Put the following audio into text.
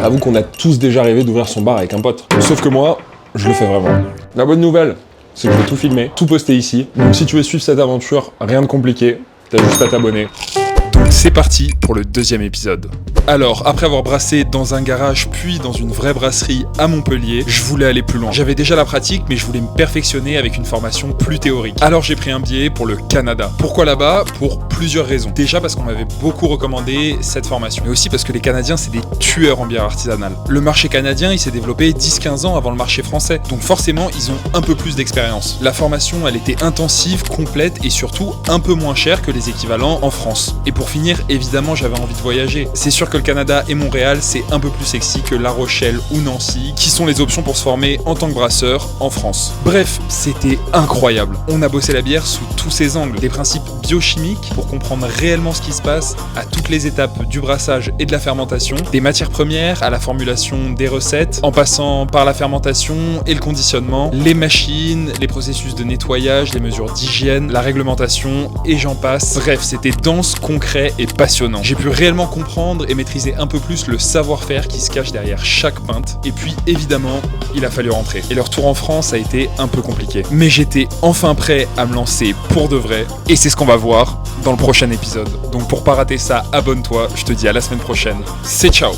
Avoue qu'on a tous déjà rêvé d'ouvrir son bar avec un pote. Sauf que moi, je le fais vraiment. La bonne nouvelle, c'est que je vais tout filmer, tout poster ici. Donc si tu veux suivre cette aventure, rien de compliqué, t'as juste à t'abonner. Donc c'est parti pour le deuxième épisode. Alors, après avoir brassé dans un garage puis dans une vraie brasserie à Montpellier, je voulais aller plus loin. J'avais déjà la pratique, mais je voulais me perfectionner avec une formation plus théorique. Alors j'ai pris un billet pour le Canada. Pourquoi là-bas ? Pour plusieurs raisons. Déjà parce qu'on m'avait beaucoup recommandé cette formation, mais aussi parce que les Canadiens, c'est des tueurs en bière artisanale. Le marché canadien, il s'est développé 10-15 ans avant le marché français, donc forcément, ils ont un peu plus d'expérience. La formation, elle était intensive, complète et surtout un peu moins chère que les équivalents en France. Et pour finir, évidemment, j'avais envie de voyager. C'est sûr que le Canada et Montréal, c'est un peu plus sexy que La Rochelle ou Nancy, qui sont les options pour se former en tant que brasseur en France. Bref, c'était incroyable. On a bossé la bière sous tous ses angles, des principes biochimiques pour comprendre réellement ce qui se passe à toutes les étapes du brassage et de la fermentation, des matières premières à la formulation des recettes, en passant par la fermentation et le conditionnement, les machines, les processus de nettoyage, les mesures d'hygiène, la réglementation et j'en passe. Bref, c'était dense, concret et passionnant. J'ai pu réellement comprendre et maîtriser un peu plus le savoir-faire qui se cache derrière chaque pinte. Et puis évidemment, il a fallu rentrer. Et le retour en France a été un peu compliqué. Mais j'étais enfin prêt à me lancer pour de vrai. Et c'est ce qu'on va voir dans le prochain épisode. Donc pour pas rater ça, abonne-toi. Je te dis à la semaine prochaine. C'est ciao!